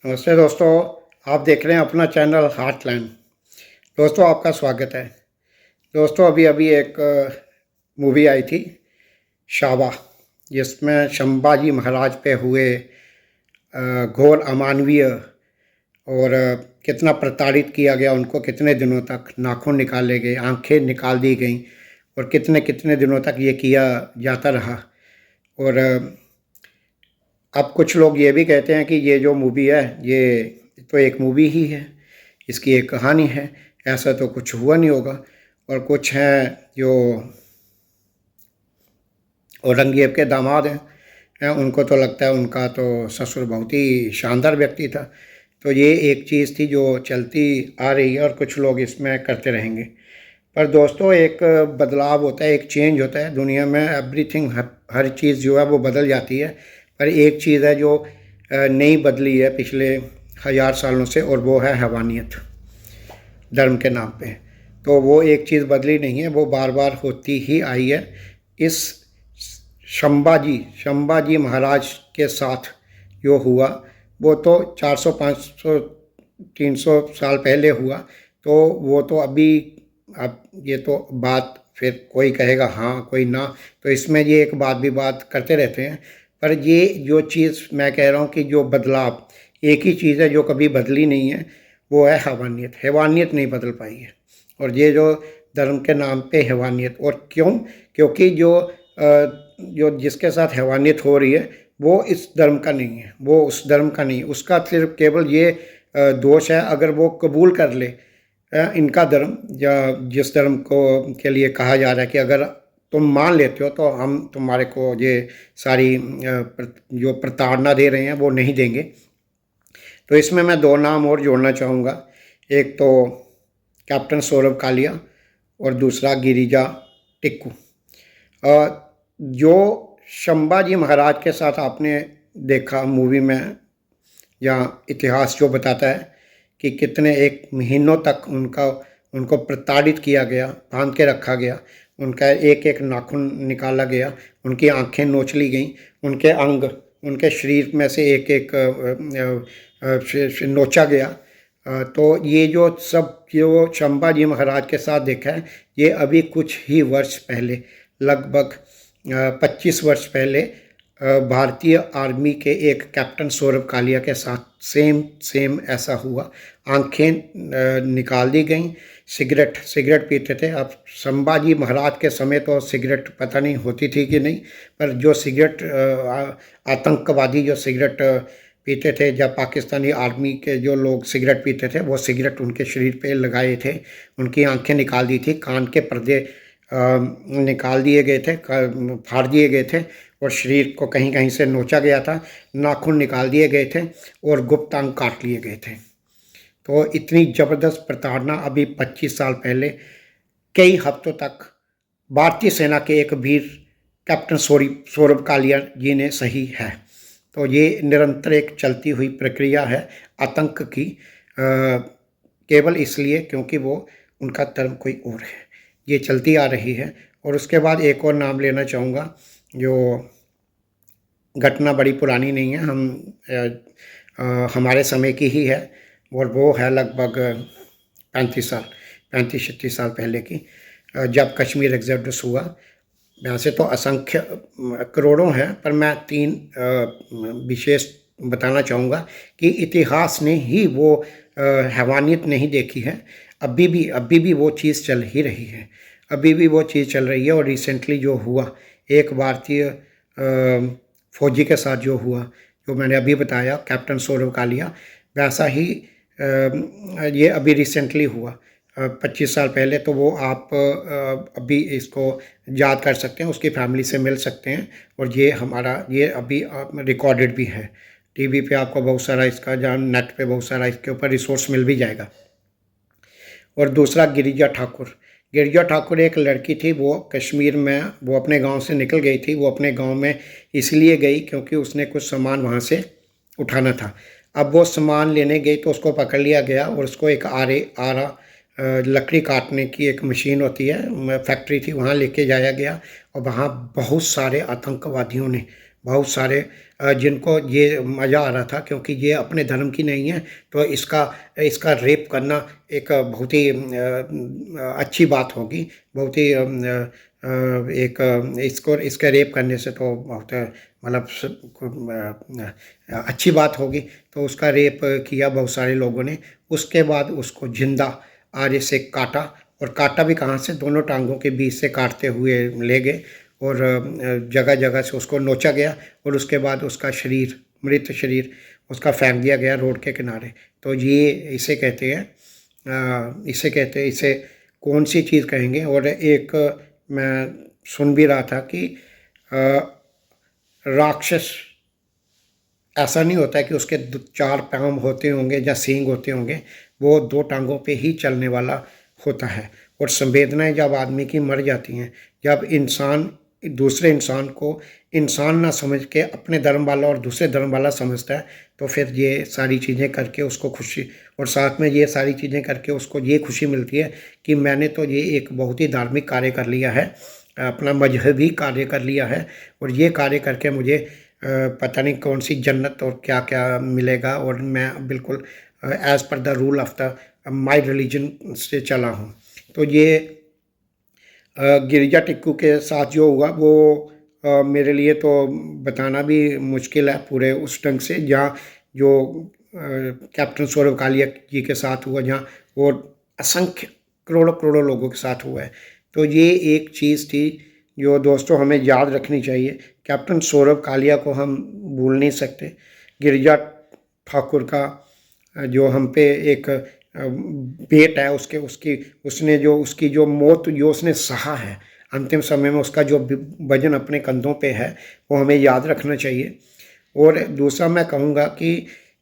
नमस्ते दोस्तों। आप देख रहे हैं अपना चैनल हार्टलैंड। दोस्तों, आपका स्वागत है। दोस्तों, अभी अभी एक मूवी आई थी शाबा, जिसमें संभाजी महाराज पे हुए घोर अमानवीय और कितना प्रताड़ित किया गया उनको, कितने दिनों तक नाखून निकाले गए, आंखें निकाल दी गई और कितने कितने दिनों तक ये किया जाता रहा। और अब कुछ लोग ये भी कहते हैं कि ये जो मूवी है ये तो एक मूवी ही है, इसकी एक कहानी है, ऐसा तो कुछ हुआ नहीं होगा। और कुछ हैं जो औरंगजेब के दामाद हैं, उनको तो लगता है उनका तो ससुर बहुत ही शानदार व्यक्ति था। तो ये एक चीज़ थी जो चलती आ रही है और कुछ लोग इसमें करते रहेंगे। पर दोस्तों, एक बदलाव होता है, एक चेंज होता है दुनिया में। एवरीथिंग, हर चीज़ जो है वो बदल जाती है। पर एक चीज़ है जो नहीं बदली है पिछले 1000 सालों से, और वो है हैवानियत धर्म के नाम पे। तो वो एक चीज़ बदली नहीं है, वो बार बार होती ही आई है। इस संभाजी महाराज के साथ जो हुआ वो तो 400 500 300 साल पहले हुआ। तो वो तो अभी, अब ये तो बात फिर कोई कहेगा हाँ कोई ना, तो इसमें ये एक बात भी बात करते रहते हैं। पर ये जो चीज़ मैं कह रहा हूँ कि जो बदलाव, एक ही चीज़ है जो कभी बदली नहीं है, वो है हैवानियत। हैवानियत नहीं बदल पाई है। और ये जो धर्म के नाम पे हैवानियत, और क्यों? क्योंकि जो जिसके साथ हैवानियत हो रही है वो इस धर्म का नहीं है, वो उस धर्म का नहीं, उसका सिर्फ केवल ये दोष है अगर वो कबूल कर ले इनका धर्म, या जिस धर्म को के लिए कहा जा रहा है कि अगर तुम मान लेते हो तो हम तुम्हारे को ये सारी जो प्रताड़ना दे रहे हैं वो नहीं देंगे। तो इसमें मैं दो नाम और जोड़ना चाहूँगा। एक तो कैप्टन सौरभ कालिया और दूसरा गिरिजा टिक्कू। जो संभाजी महाराज के साथ आपने देखा मूवी में, या इतिहास जो बताता है कि कितने एक महीनों तक उनको प्रताड़ित किया गया, बांध के रखा गया, उनका एक एक नाखून निकाला गया, उनकी आंखें नोच ली गईं, उनके अंग, उनके शरीर में से एक एक नोचा गया। तो ये जो सब जो संभाजी महाराज के साथ देखा है, ये अभी कुछ ही वर्ष पहले, लगभग 25 वर्ष पहले भारतीय आर्मी के एक कैप्टन सौरभ कालिया के साथ सेम ऐसा हुआ। आंखें निकाल दी गईं, सिगरेट पीते थे। अब संभाजी महाराज के समय तो सिगरेट पता नहीं होती थी कि नहीं, पर जो सिगरेट आतंकवादी जो सिगरेट पीते थे, जब पाकिस्तानी आर्मी के जो लोग सिगरेट पीते थे, वो सिगरेट उनके शरीर पे लगाए थे, उनकी आंखें निकाल दी थी, कान के पर्दे निकाल दिए गए थे, फाड़ दिए गए थे, और शरीर को कहीं कहीं से नोचा गया था, नाखून निकाल दिए गए थे और गुप्त अंग काट लिए गए थे। तो इतनी ज़बरदस्त प्रताड़ना अभी 25 साल पहले कई हफ्तों तक भारतीय सेना के एक वीर कैप्टन सौरभ कालिया जी ने सही है। तो ये निरंतर एक चलती हुई प्रक्रिया है आतंक की, केवल इसलिए क्योंकि वो उनका धर्म कोई और है, ये चलती आ रही है। और उसके बाद एक और नाम लेना चाहूँगा, जो घटना बड़ी पुरानी नहीं है, हमारे समय की ही है, और वो है लगभग 35-36 साल पहले की, जब कश्मीर एग्जोडस हुआ। वैसे तो असंख्य करोड़ों हैं, पर मैं 3 विशेष बताना चाहूँगा कि इतिहास ने ही वो हैवानियत नहीं देखी है। अभी भी वो चीज़ चल ही रही है, अभी भी वो चीज़ चल रही है। और रिसेंटली जो हुआ एक भारतीय फौजी के साथ जो हुआ, जो मैंने अभी बताया कैप्टन सौरभ कालिया, वैसा ही ये अभी रिसेंटली हुआ 25 साल पहले। तो वो आप अभी इसको याद कर सकते हैं, उसकी फैमिली से मिल सकते हैं। और ये अभी रिकॉर्डेड भी है, टीवी पे आपको बहुत सारा इसका नेट पे बहुत सारा इसके ऊपर रिसोर्स मिल भी जाएगा। और दूसरा गिरिजा ठाकुर एक लड़की थी, वो कश्मीर में, वो अपने गांव से निकल गई थी। वो अपने गांव में इसलिए गई क्योंकि उसने कुछ सामान वहां से उठाना था। अब वो सामान लेने गई तो उसको पकड़ लिया गया, और उसको एक आरा लकड़ी काटने की एक मशीन होती है, फैक्ट्री थी, वहाँ लेके जाया गया। और वहाँ बहुत सारे आतंकवादियों ने बहुत सारे जिनको ये मज़ा आ रहा था, क्योंकि ये अपने धर्म की नहीं है, तो इसका इसका रेप करना एक बहुत ही अच्छी बात होगी, बहुत ही एक इसको इसके रेप करने से तो बहुत मतलब अच्छी बात होगी। तो उसका रेप किया बहुत सारे लोगों ने। उसके बाद उसको जिंदा आरे से काटा, और काटा भी कहाँ से, दोनों टांगों के बीच से काटते हुए ले गए, और जगह जगह से उसको नोचा गया, और उसके बाद उसका शरीर, मृत शरीर उसका फेंक दिया गया रोड के किनारे। तो ये इसे कहते हैं इसे कौन सी चीज़ कहेंगे। और एक मैं सुन भी रहा था कि राक्षस ऐसा नहीं होता है कि उसके चार पाँव होते होंगे या सींग होते होंगे, वो दो टांगों पे ही चलने वाला होता है। और संवेदनाएं जब आदमी की मर जाती हैं, जब इंसान दूसरे इंसान को इंसान ना समझ के अपने धर्म वाला और दूसरे धर्म वाला समझता है, तो फिर ये सारी चीज़ें करके उसको खुशी, और साथ में ये सारी चीज़ें करके उसको ये खुशी मिलती है कि मैंने तो ये एक बहुत ही धार्मिक कार्य कर लिया है, अपना मजहबी कार्य कर लिया है, और ये कार्य करके मुझे पता नहीं कौन सी जन्नत और क्या क्या मिलेगा, और मैं बिल्कुल as per the rule of the my religion से चला हूँ। तो ये गिरिजा टिक्कू के साथ जो हुआ वो मेरे लिए तो बताना भी मुश्किल है पूरे उस ढंग से, जहाँ जो कैप्टन सौरभ कालिया जी के साथ हुआ, जहाँ और असंख्य करोड़ों करोड़ों लोगों के साथ हुआ है। तो ये एक चीज़ थी जो दोस्तों हमें याद रखनी चाहिए। कैप्टन सौरभ कालिया को हम भूल नहीं सकते। गिरिजा ठाकुर का जो हम पे एक बेट है, उसके उसकी उसने जो उसकी जो मौत जो उसने सहा है अंतिम समय में, उसका जो वजन अपने कंधों पे है, वो हमें याद रखना चाहिए। और दूसरा मैं कहूँगा कि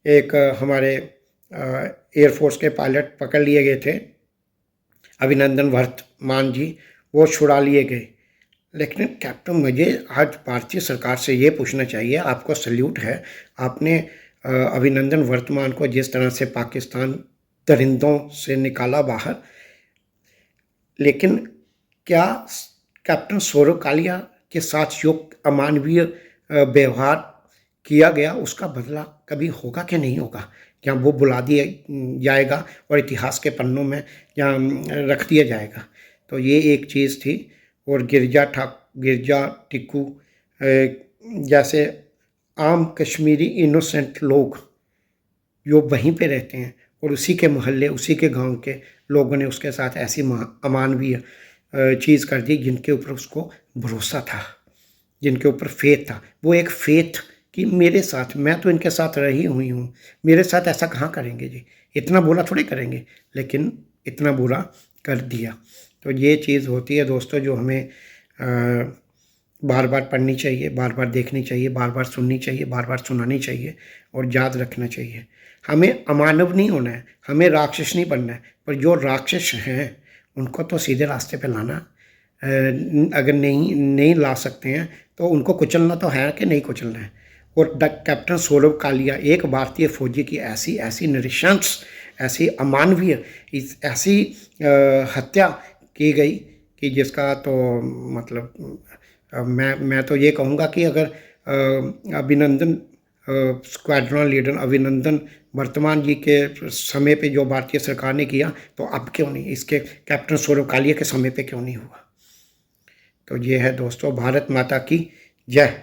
एक हमारे एयरफोर्स के पायलट पकड़ लिए गए थे, अभिनंदन वर्तमान जी, वो छुड़ा लिए गए। लेकिन कैप्टन, मुझे आज भारतीय सरकार से ये पूछना चाहिए, आपको सल्यूट है, आपने अभिनंदन वर्तमान को जिस तरह से पाकिस्तान दरिंदों से निकाला बाहर, लेकिन क्या कैप्टन सौरभ कालिया के साथ जो अमानवीय व्यवहार किया गया, उसका बदला कभी होगा कि नहीं होगा? क्या वो बुला दिया जाएगा और इतिहास के पन्नों में या रख दिया जाएगा? तो ये एक चीज़ थी। और गिरजा टिक्कू जैसे आम कश्मीरी इनोसेंट लोग जो वहीं पे रहते हैं, और उसी के मोहल्ले, उसी के गांव के लोगों ने उसके साथ ऐसी अमानवीय चीज़ कर दी, जिनके ऊपर उसको भरोसा था, जिनके ऊपर फेथ था। वो एक फेथ कि मेरे साथ, मैं तो इनके साथ रही हुई हूँ, मेरे साथ ऐसा कहाँ करेंगे जी, इतना बुरा थोड़ी करेंगे, लेकिन इतना बुरा कर दिया। तो ये चीज़ होती है दोस्तों, जो हमें बार बार पढ़नी चाहिए, बार बार देखनी चाहिए, बार बार सुननी चाहिए, बार बार सुनानी चाहिए, और याद रखना चाहिए। हमें अमानव नहीं होना है, हमें राक्षस नहीं बनना है, पर जो राक्षस हैं उनको तो सीधे रास्ते पे लाना, अगर नहीं ला सकते हैं तो उनको कुचलना तो है कि नहीं कुचलना है। और द कैप्टन सौरभ कालिया एक भारतीय फौजी की ऐसी नृशंस, ऐसी अमानवीय, ऐसी हत्या की गई कि जिसका तो मतलब मैं तो ये कहूँगा कि अगर अभिनंदन स्क्वाड्रन लीडर अभिनंदन वर्तमान जी के समय पे जो भारतीय सरकार ने किया, तो अब क्यों नहीं इसके कैप्टन सौरभ कालिया के समय पे क्यों नहीं हुआ? तो ये है दोस्तों, भारत माता की जय।